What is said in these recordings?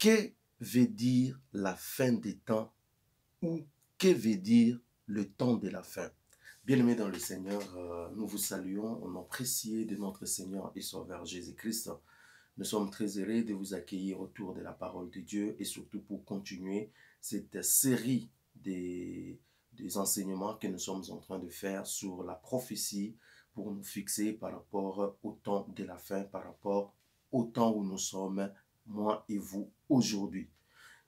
Que veut dire la fin des temps ou que veut dire le temps de la fin? Bien-aimés dans le Seigneur, nous vous saluons au nom précieux de notre Seigneur et Sauveur Jésus-Christ. Nous sommes très heureux de vous accueillir autour de la parole de Dieu et surtout pour continuer cette série des enseignements que nous sommes en train de faire sur la prophétie pour nous fixer par rapport au temps de la fin, par rapport au temps où nous sommes, moi et vous, aujourd'hui.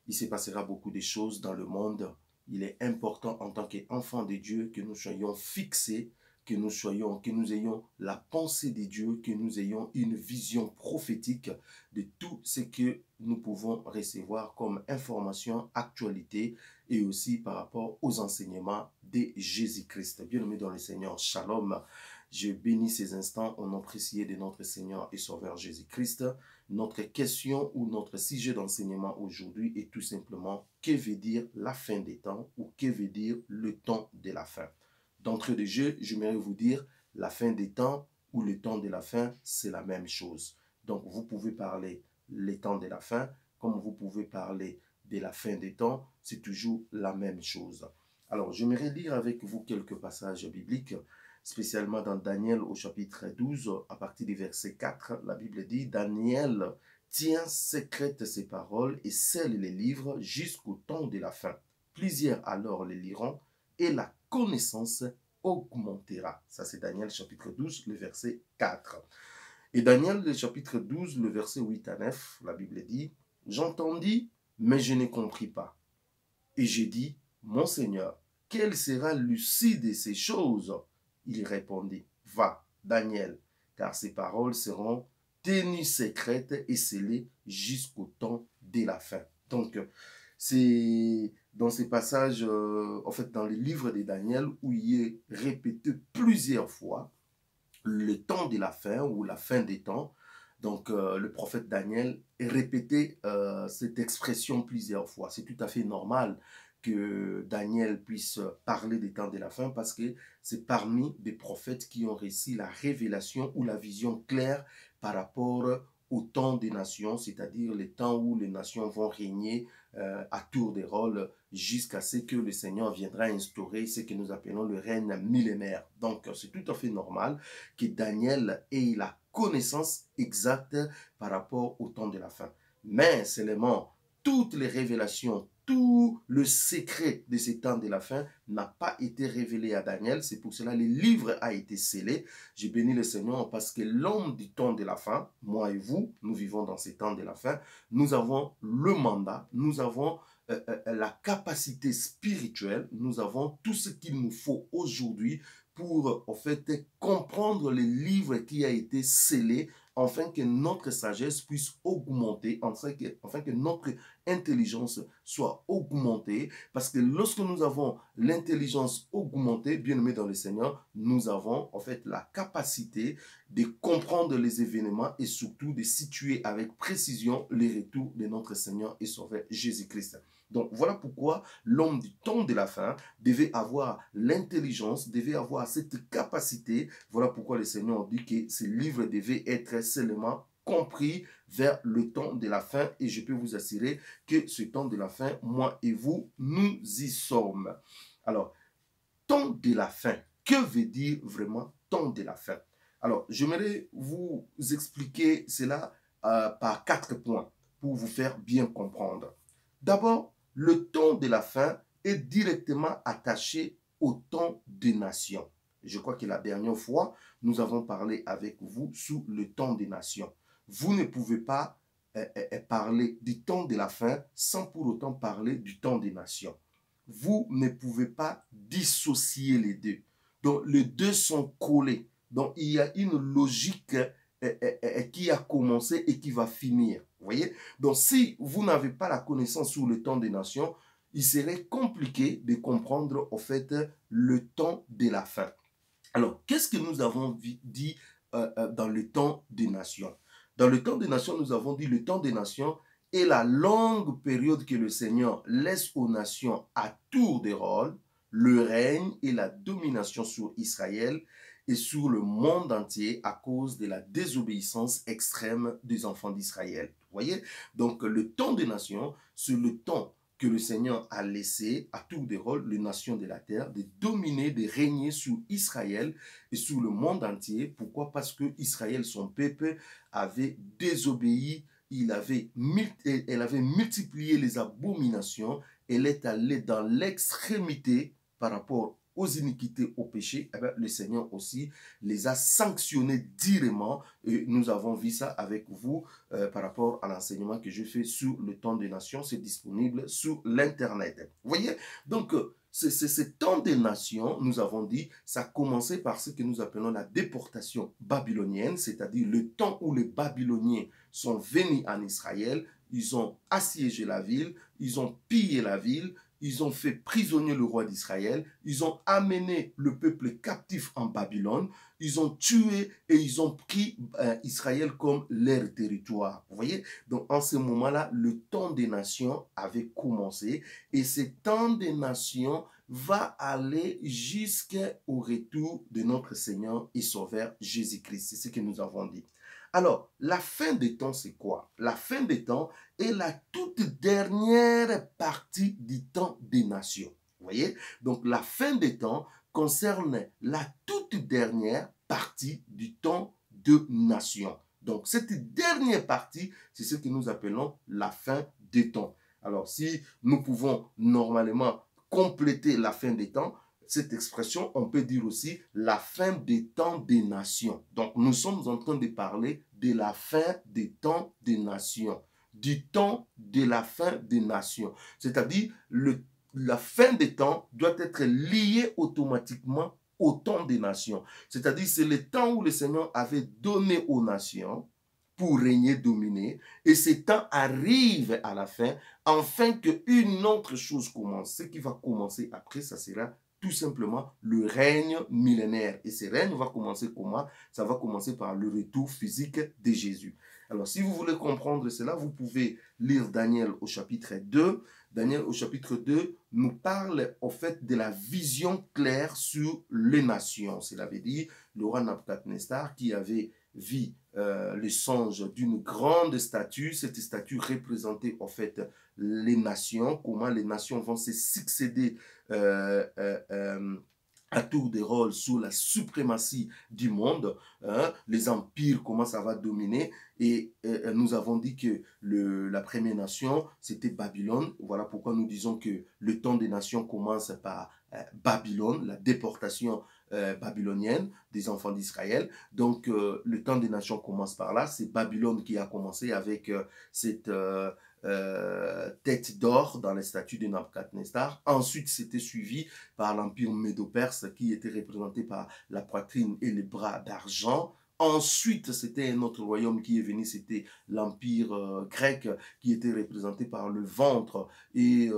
Il se passera beaucoup de choses dans le monde. Il est important en tant qu'enfants de Dieu que nous soyons fixés, que nous ayons la pensée de Dieu, que nous ayons une vision prophétique de tout ce que nous pouvons recevoir comme information, actualité et aussi par rapport aux enseignements de Jésus-Christ. Bien-aimés dans le Seigneur, shalom. Je bénis ces instants au nom précieux de notre Seigneur et Sauveur Jésus-Christ. Notre question ou notre sujet d'enseignement aujourd'hui est tout simplement que veut dire la fin des temps ou que veut dire le temps de la fin. D'entrée de jeu, j'aimerais vous dire la fin des temps ou le temps de la fin, c'est la même chose. Donc vous pouvez parler le temps de la fin, comme vous pouvez parler de la fin des temps, c'est toujours la même chose. Alors j'aimerais lire avec vous quelques passages bibliques, spécialement dans Daniel au chapitre 12, à partir du verset 4, la Bible dit « Daniel tient secrètes ses paroles et scelle les livres jusqu'au temps de la fin. Plusieurs alors les liront et la connaissance augmentera. » Ça c'est Daniel chapitre 12, le verset 4. Et Daniel, le chapitre 12, le verset 8 à 9, la Bible dit « J'entendis, mais je ne compris pas. Et j'ai dit, mon Seigneur, quelle sera l'issue de ces choses? Il répondit, va, Daniel, car ces paroles seront tenues secrètes et scellées jusqu'au temps de la fin. Donc, c'est dans ces passages, en fait, dans le livre de Daniel, où il est répété plusieurs fois le temps de la fin ou la fin des temps. Donc, le prophète Daniel répétait cette expression plusieurs fois. C'est tout à fait normal que Daniel puisse parler des temps de la fin parce que c'est parmi des prophètes qui ont réussi la révélation ou la vision claire par rapport au temps des nations, c'est-à-dire les temps où les nations vont régner à tour de rôle jusqu'à ce que le Seigneur viendra instaurer ce que nous appelons le règne millénaire. Donc, c'est tout à fait normal que Daniel ait la connaissance exacte par rapport au temps de la fin. Mais seulement, toutes les révélations, tout le secret de ces temps de la fin n'a pas été révélé à Daniel. C'est pour cela que le livre a été scellé. Je bénis le Seigneur parce que l'homme du temps de la fin, moi et vous, nous vivons dans ces temps de la fin. Nous avons le mandat, nous avons la capacité spirituelle, nous avons tout ce qu'il nous faut aujourd'hui pour en fait comprendre le livre qui a été scellé afin que notre sagesse puisse augmenter, afin que notre intelligence soit augmentée, parce que lorsque nous avons l'intelligence augmentée, bien aimé dans le Seigneur, nous avons en fait la capacité de comprendre les événements et surtout de situer avec précision les retours de notre Seigneur et Sauveur Jésus-Christ. Donc voilà pourquoi l'homme du temps de la fin devait avoir l'intelligence, devait avoir cette capacité. Voilà pourquoi le Seigneur dit que ce livre devait être seulement compris vers le temps de la fin. Et je peux vous assurer que ce temps de la fin, moi et vous, nous y sommes. Alors, temps de la fin, que veut dire vraiment temps de la fin? Alors, j'aimerais vous expliquer cela par 4 points pour vous faire bien comprendre. D'abord, le temps de la fin est directement attaché au temps des nations. Je crois que la dernière fois, nous avons parlé avec vous sur le temps des nations. Vous ne pouvez pas parler du temps de la fin sans pour autant parler du temps des nations. Vous ne pouvez pas dissocier les deux. Donc, les deux sont collés. Donc, il y a une logique qui a commencé et qui va finir. Vous voyez? Donc, si vous n'avez pas la connaissance sur le temps des nations, il serait compliqué de comprendre, en fait, le temps de la fin. Alors, qu'est-ce que nous avons dit dans le temps des nations? Dans le temps des nations, nous avons dit le temps des nations est la longue période que le Seigneur laisse aux nations à tour de rôle le règne et la domination sur Israël et sur le monde entier à cause de la désobéissance extrême des enfants d'Israël. Voyez? Donc, le temps des nations, c'est le temps que le Seigneur a laissé à tour de rôle les nations de la terre de dominer, de régner sur Israël et sur le monde entier. Pourquoi? Parce que Israël, son peuple, avait désobéi, elle avait multiplié les abominations, elle est allée dans l'extrémité par rapport aux iniquités, aux péchés. Eh bien, le Seigneur aussi les a sanctionnés durement. Et nous avons vu ça avec vous par rapport à l'enseignement que je fais sur le temps des nations. C'est disponible sur l'Internet. Vous voyez? Donc, ce temps des nations, nous avons dit, ça a commencé par ce que nous appelons la déportation babylonienne, c'est-à-dire le temps où les Babyloniens sont venus en Israël, ils ont assiégé la ville, ils ont pillé la ville, ils ont fait prisonnier le roi d'Israël, ils ont amené le peuple captif en Babylone, ils ont tué et ils ont pris Israël comme leur territoire. Vous voyez? Donc en ce moment-là, le temps des nations avait commencé et ce temps des nations va aller jusqu'au retour de notre Seigneur et Sauveur Jésus-Christ. C'est ce que nous avons dit. Alors, la fin des temps, c'est quoi? La fin des temps est la toute dernière partie du temps des nations. Vous voyez? Donc, la fin des temps concerne la toute dernière partie du temps de nations. Donc, cette dernière partie, c'est ce que nous appelons la fin des temps. Alors, si nous pouvons normalement compléter la fin des temps, cette expression, on peut dire aussi la fin des temps des nations. Donc, nous sommes en train de parler de la fin des temps des nations, du temps de la fin des nations. C'est-à-dire, la fin des temps doit être liée automatiquement au temps des nations. C'est-à-dire, c'est le temps où le Seigneur avait donné aux nations pour régner, dominer, et ce temps arrive à la fin, afin qu'une autre chose commence. Ce qui va commencer après, ça sera tout simplement le règne millénaire. Et ce règne va commencer comment? Ça va commencer par le retour physique de Jésus. Alors, si vous voulez comprendre cela, vous pouvez lire Daniel au chapitre 2. Daniel au chapitre 2 nous parle au fait de la vision claire sur les nations. Cela veut dire le roi Nabuchodonosor qui avait vu le songe d'une grande statue. Cette statue représentait en fait les nations, comment les nations vont se succéder à tour de rôle sous la suprématie du monde, hein, les empires, comment ça va dominer. Et nous avons dit que la première nation, c'était Babylone. Voilà pourquoi nous disons que le temps des nations commence par Babylone, la déportation babylonienne des enfants d'Israël. Donc, le temps des nations commence par là. C'est Babylone qui a commencé avec cette tête d'or dans les statues de Nabuchodonosor. Ensuite, c'était suivi par l'empire médo-perse qui était représenté par la poitrine et les bras d'argent. Ensuite, c'était un autre royaume qui est venu, c'était l'empire grec qui était représenté par le ventre et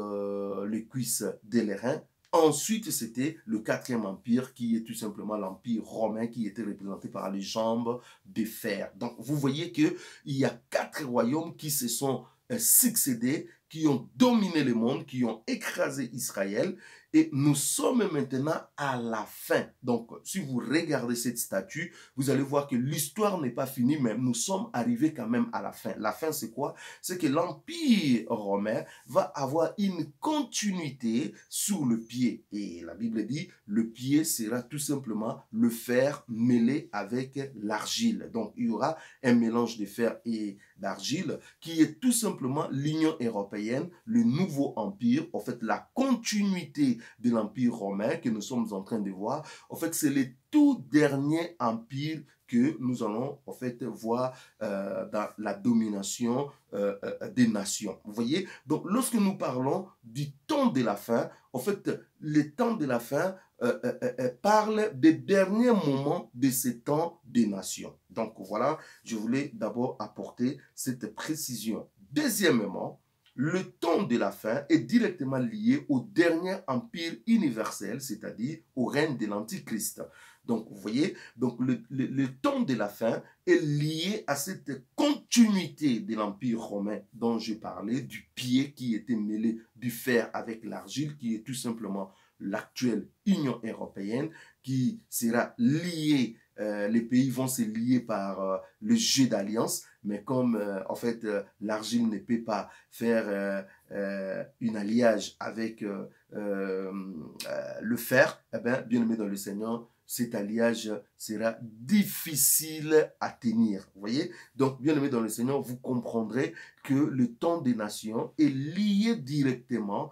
les cuisses de l'airain. Ensuite, c'était le quatrième empire qui est tout simplement l'empire romain qui était représenté par les jambes de fer. Donc, vous voyez qu'il y a 4 royaumes qui se sont succédés, qui ont dominé le monde, qui ont écrasé Israël. Et nous sommes maintenant à la fin. Donc, si vous regardez cette statue, vous allez voir que l'histoire n'est pas finie, mais nous sommes arrivés quand même à la fin. La fin, c'est quoi? C'est que l'Empire romain va avoir une continuité sur le pied. Et la Bible dit, le pied sera tout simplement le fer mêlé avec l'argile. Donc, il y aura un mélange de fer et d'argile qui est tout simplement l'Union européenne, le nouveau empire, en fait, la continuité de l'Empire romain que nous sommes en train de voir. En fait, c'est le tout dernier empire que nous allons en fait voir dans la domination des nations. Vous voyez? Donc, lorsque nous parlons du temps de la fin, en fait, le temps de la fin parle des derniers moments de ce temps des nations. Donc, voilà, je voulais d'abord apporter cette précision. Deuxièmement, le temps de la fin est directement lié au dernier empire universel, c'est-à-dire au règne de l'Antichrist. Donc, vous voyez, donc le temps de la fin est lié à cette continuité de l'Empire romain dont je parlais, du pied qui était mêlé du fer avec l'argile, qui est tout simplement l'actuelle Union européenne, qui sera liée, les pays vont se lier par le jeu d'alliance, mais comme en fait l'argile ne peut pas faire un alliage avec le fer, eh bien, bien aimé dans le Seigneur, cet alliage sera difficile à tenir. Vous voyez? Donc, bien aimé dans le Seigneur, vous comprendrez que le temps des nations est lié directement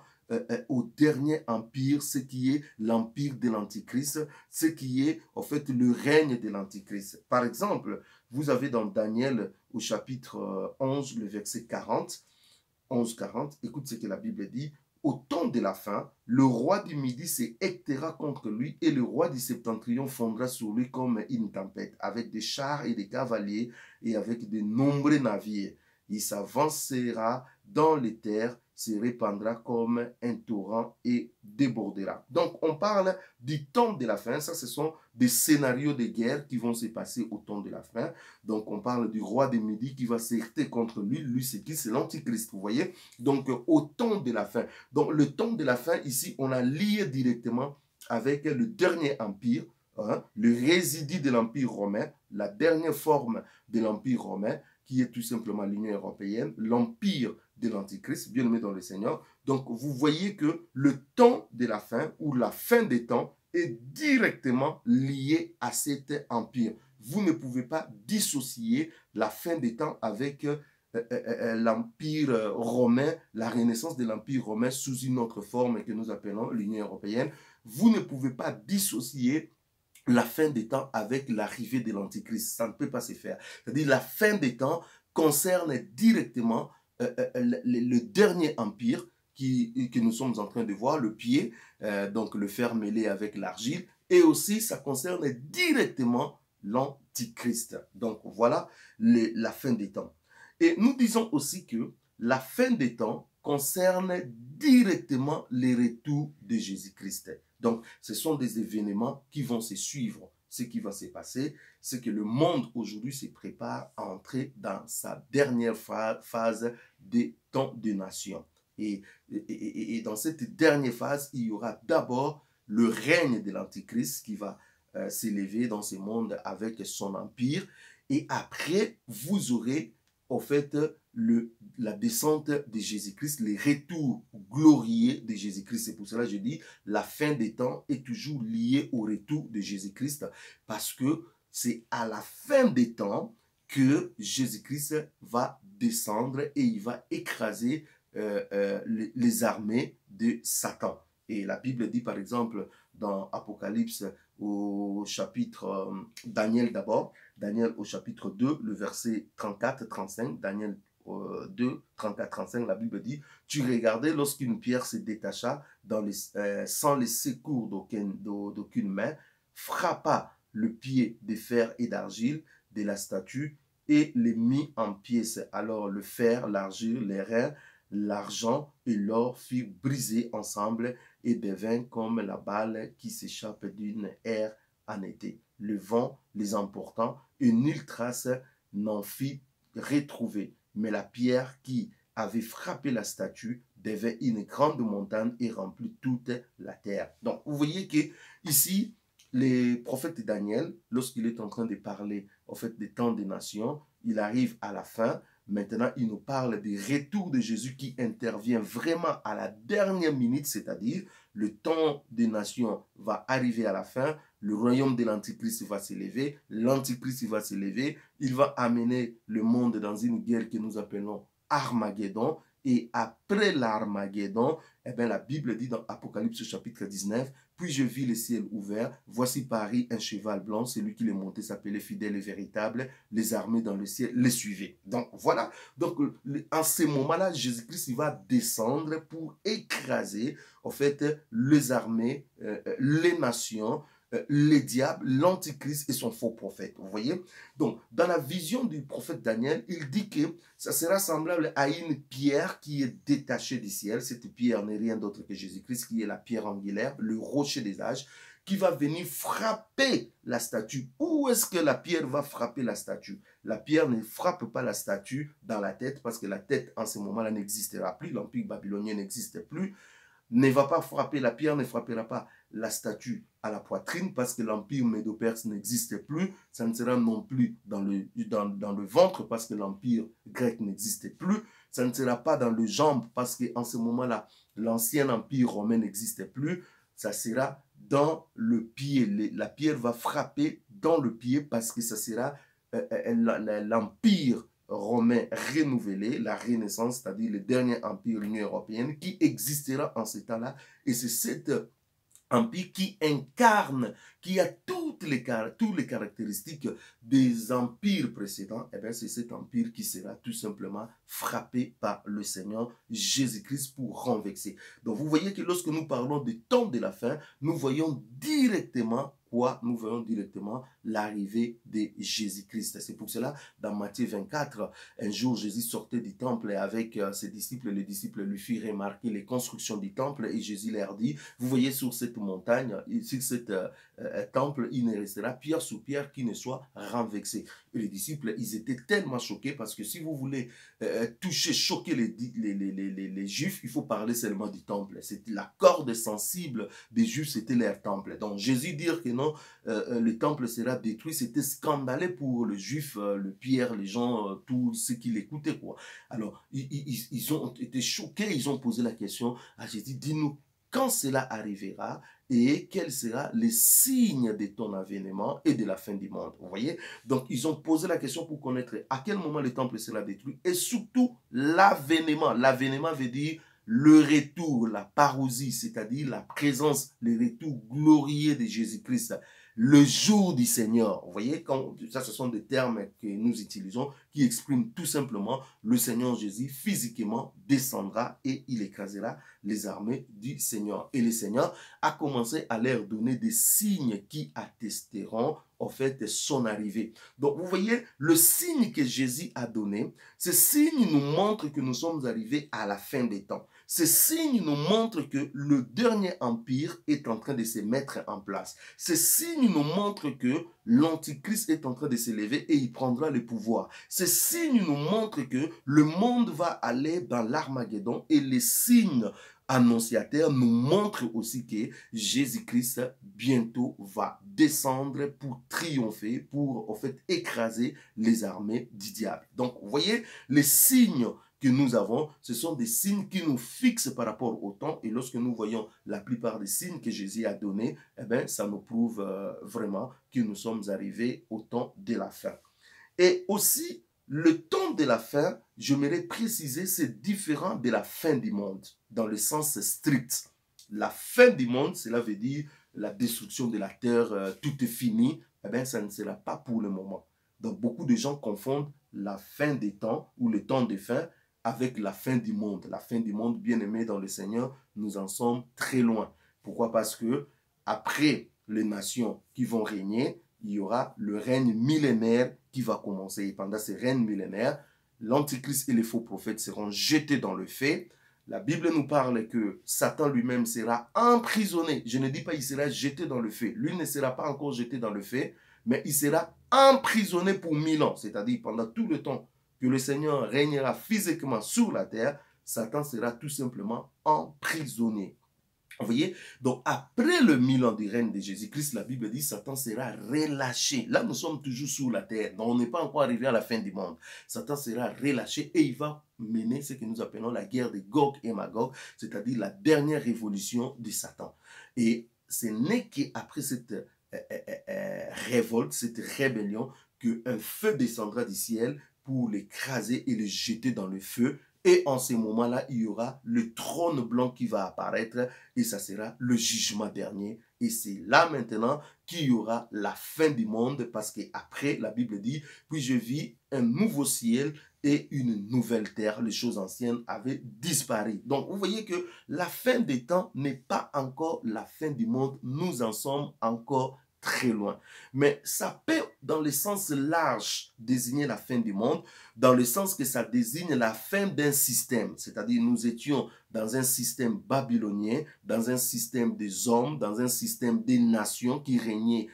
au dernier empire, ce qui est l'empire de l'Antichrist, ce qui est en fait le règne de l'Antichrist. Par exemple, vous avez dans Daniel au chapitre 11, le verset 40, 11-40, écoute ce que la Bible dit. Au temps de la fin, le roi du Midi s'éhectera contre lui et le roi du Septentrion fondra sur lui comme une tempête, avec des chars et des cavaliers et avec de nombreux navires. Il s'avancera dans les terres, se répandra comme un torrent et débordera. Donc, on parle du temps de la fin. Ça, ce sont des scénarios de guerre qui vont se passer au temps de la fin. Donc, on parle du roi des Midi qui va s'heurter contre lui. Lui, c'est qui? C'est l'Antichrist, vous voyez? Donc, au temps de la fin. Donc, le temps de la fin, ici, on a lié directement avec le dernier empire, hein, le résidu de l'Empire romain, la dernière forme de l'Empire romain, qui est tout simplement l'Union européenne, l'empire de l'Antichrist, bien aimé dans le Seigneur. Donc, vous voyez que le temps de la fin, ou la fin des temps, est directement lié à cet empire. Vous ne pouvez pas dissocier la fin des temps avec l'Empire romain, la renaissance de l'Empire romain sous une autre forme que nous appelons l'Union européenne. Vous ne pouvez pas dissocier la fin des temps avec l'arrivée de l'Antichrist. Ça ne peut pas se faire. C'est-à-dire la fin des temps concerne directement le dernier empire que nous sommes en train de voir, le pied, donc le fer mêlé avec l'argile, et aussi ça concerne directement l'Antichrist. Donc voilà la fin des temps. Et nous disons aussi que la fin des temps concerne directement les retours de Jésus-Christ. Donc, ce sont des événements qui vont se suivre. Ce qui va se passer, c'est que le monde aujourd'hui se prépare à entrer dans sa dernière phase des temps de nation. Et dans cette dernière phase, il y aura d'abord le règne de l'Antichrist qui va s'élever dans ce monde avec son empire. Et après, vous aurez en fait la descente de Jésus-Christ, les retours glorieux de Jésus-Christ. C'est pour cela que je dis la fin des temps est toujours liée au retour de Jésus-Christ parce que c'est à la fin des temps que Jésus-Christ va descendre et il va écraser les armées de Satan. Et la Bible dit par exemple dans Apocalypse au chapitre Daniel d'abord, Daniel au chapitre 2, le verset 34-35, Daniel 2, 34-35, la Bible dit, tu regardais lorsqu'une pierre se détacha sans le secours d'aucune main, frappa le pied de fer et d'argile de la statue et les mit en pièces. Alors le fer, l'argile, les reins, l'argent et l'or furent brisés ensemble et devint comme la balle qui s'échappe d'une aire en été. Le vent les emportant et nulle trace n'en fit retrouver. Mais la pierre qui avait frappé la statue devait une grande montagne et remplit toute la terre. Donc, vous voyez que ici, le prophète Daniel, lorsqu'il est en train de parler en fait des temps des nations, il arrive à la fin. Maintenant, il nous parle du retour de Jésus qui intervient vraiment à la dernière minute, c'est-à-dire le temps des nations va arriver à la fin, le royaume de l'Antichrist va s'élever, l'Antichrist va s'élever, il va amener le monde dans une guerre que nous appelons Armageddon. Et après l'Armageddon, eh bien, la Bible dit dans Apocalypse chapitre 19, puis je vis le ciel ouvert, voici Paris un cheval blanc, celui qui les montait s'appelait fidèle et véritable, les armées dans le ciel les suivaient. Donc voilà, donc en ce moment-là, Jésus-Christ va descendre pour écraser en fait les armées, les nations, les diables, l'antichrist et son faux prophète. Vous voyez? Donc, dans la vision du prophète Daniel, il dit que ça sera semblable à une pierre qui est détachée du ciel. Cette pierre n'est rien d'autre que Jésus-Christ, qui est la pierre angulaire, le rocher des âges, qui va venir frapper la statue. Où est-ce que la pierre va frapper la statue? La pierre ne frappe pas la statue dans la tête, parce que la tête, en ce moment-là, n'existera plus. L'empire babylonien n'existe plus. ne va pas frapper, la pierre ne frappera pas la statue à la poitrine parce que l'empire médo-perse n'existe plus. Ça ne sera non plus dans le ventre parce que l'empire grec n'existe plus. Ça ne sera pas dans le jambe parce qu'en ce moment-là, l'ancien empire romain n'existe plus. Ça sera dans le pied. La pierre va frapper dans le pied parce que ça sera l'empire romain renouvelé, la Renaissance, c'est-à-dire le dernier empire de l'Union européenne qui existera en ce temps-là. Et c'est cet empire qui incarne, qui a toutes les caractéristiques des empires précédents. Et bien c'est cet empire qui sera tout simplement frappé par le Seigneur Jésus-Christ pour renverser. Donc vous voyez que lorsque nous parlons du temps de la fin, nous voyons directement quoi? Nous voyons directement l'arrivée de Jésus-Christ. C'est pour cela, dans Matthieu 24, un jour, Jésus sortait du temple et avec ses disciples, les disciples lui firent remarquer les constructions du temple et Jésus leur dit, vous voyez sur cette montagne, sur cet temple, il ne restera pierre sur pierre qui ne soit renversé. Et les disciples, ils étaient tellement choqués parce que si vous voulez toucher, choquer les Juifs, il faut parler seulement du temple. C'était la corde sensible des Juifs, c'était leur temple. Donc Jésus dire que non, le temple sera détruit, c'était scandaleux pour les Juifs, le Pierre, les gens, tous ceux qui l'écoutaient, quoi. Alors, ils ont été choqués, ils ont posé la question à Jésus, dis-nous quand cela arrivera et quel sera le signe de ton avènement et de la fin du monde. Vous voyez? Donc, ils ont posé la question pour connaître à quel moment le temple sera détruit et surtout l'avènement. L'avènement veut dire le retour, la parousie, c'est-à-dire la présence, le retour glorieux de Jésus-Christ, le jour du Seigneur. Vous voyez, ça, ce sont des termes que nous utilisons qui expriment tout simplement le Seigneur Jésus physiquement descendra et il écrasera les armées du Seigneur. Et le Seigneur a commencé à leur donner des signes qui attesteront en fait son arrivée. Donc vous voyez, le signe que Jésus a donné, ce signe nous montre que nous sommes arrivés à la fin des temps. Ce signe nous montre que le dernier empire est en train de se mettre en place. Ce signe nous montre que l'Antichrist est en train de s'élever et il prendra le pouvoir. Ce signe nous montre que le monde va aller dans l'Armageddon et les signes annonciateurs nous montrent aussi que Jésus-Christ bientôt va descendre pour triompher, pour en fait écraser les armées du diable. Donc vous voyez, les signes que nous avons, ce sont des signes qui nous fixent par rapport au temps. Et lorsque nous voyons la plupart des signes que Jésus a donnés, eh bien, ça nous prouve vraiment que nous sommes arrivés au temps de la fin. Et aussi, le temps de la fin, j'aimerais préciser, c'est différent de la fin du monde, dans le sens strict. La fin du monde, cela veut dire la destruction de la terre, tout est fini. Eh bien, ça ne sera pas pour le moment. Donc, beaucoup de gens confondent la fin des temps ou le temps de fin avec la fin du monde. La fin du monde, bien aimé dans le Seigneur, nous en sommes très loin. Pourquoi? Parce que après les nations qui vont régner, il y aura le règne millénaire qui va commencer. Et pendant ce règne millénaire, l'Antichrist et les faux prophètes seront jetés dans le feu. La Bible nous parle que Satan lui-même sera emprisonné. Je ne dis pas qu'il sera jeté dans le feu. Lui ne sera pas encore jeté dans le feu, mais il sera emprisonné pour 1000 ans. C'est-à-dire pendant tout le temps que le Seigneur régnera physiquement sur la terre, Satan sera tout simplement emprisonné. Vous voyez? Donc, après le 1000 ans du règne de Jésus-Christ, la Bible dit Satan sera relâché. Là, nous sommes toujours sur la terre. Donc, on n'est pas encore arrivé à la fin du monde. Satan sera relâché et il va mener ce que nous appelons la guerre de Gog et Magog, c'est-à-dire la dernière révolution de Satan. Et ce n'est qu'après cette révolte, cette rébellion, qu'un feu descendra du ciel pour l'écraser et le jeter dans le feu. Et en ce moment-là, il y aura le trône blanc qui va apparaître et ça sera le jugement dernier. Et c'est là maintenant qu'il y aura la fin du monde parce qu'après, la Bible dit, puis je vis un nouveau ciel et une nouvelle terre. Les choses anciennes avaient disparu. Donc, vous voyez que la fin des temps n'est pas encore la fin du monde. Nous en sommes encore très loin. Mais ça peut, dans le sens large, désigner la fin du monde, dans le sens que ça désigne la fin d'un système. C'est-à-dire, nous étions dans un système babylonien, dans un système des hommes, dans un système des nations qui régnaient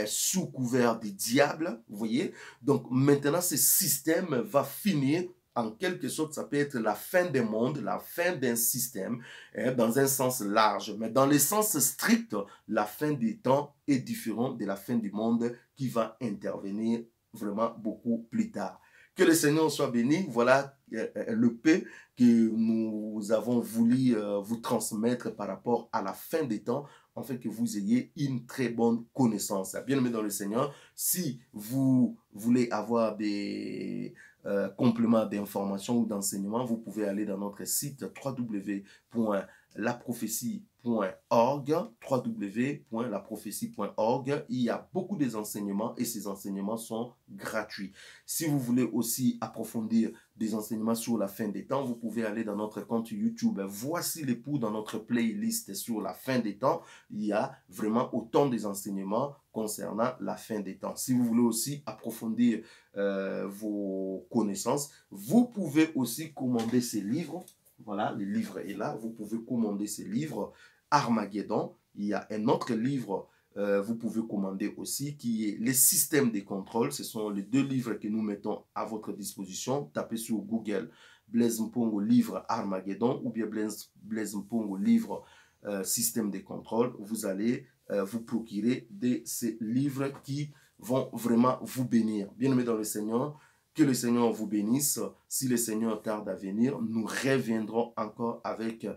sous couvert du diable, vous voyez. Donc, maintenant, ce système va finir en quelque sorte, ça peut être la fin des mondes, la fin d'un système, dans un sens large. Mais dans le sens strict, la fin des temps est différente de la fin du monde qui va intervenir vraiment beaucoup plus tard. Que le Seigneur soit béni. Voilà le peu que nous avons voulu vous transmettre par rapport à la fin des temps, afin que vous ayez une très bonne connaissance. Bien-aimés dans le Seigneur, si vous voulez avoir des compléments d'information ou d'enseignement, vous pouvez aller dans notre site www.laprophétie.org, www.laprophétie.org. Il y a beaucoup d'enseignements et ces enseignements sont gratuits. Si vous voulez aussi approfondir des enseignements sur la fin des temps, vous pouvez aller dans notre compte YouTube. Voici l'époux dans notre playlist sur la fin des temps. Il y a vraiment autant des enseignements concernant la fin des temps. Si vous voulez aussi approfondir vos connaissances, vous pouvez aussi commander ces livres. Voilà, le livre est là. Vous pouvez commander ces livres. Armageddon. Il y a un autre livre vous pouvez commander aussi, qui est les systèmes de contrôle. Ce sont les deux livres que nous mettons à votre disposition. Tapez sur Google Blaise Mpongo livre Armageddon ou bien Blaise Mpongo livre système de contrôle. Vous allez vous procurer de ces livres qui vont vraiment vous bénir. Bien-aimés dans le Seigneur, que le Seigneur vous bénisse. Si le Seigneur tarde à venir, nous reviendrons encore avec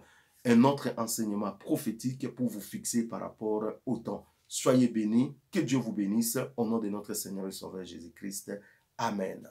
un autre enseignement prophétique pour vous fixer par rapport au temps. Soyez bénis, que Dieu vous bénisse, au nom de notre Seigneur et Sauveur Jésus-Christ. Amen.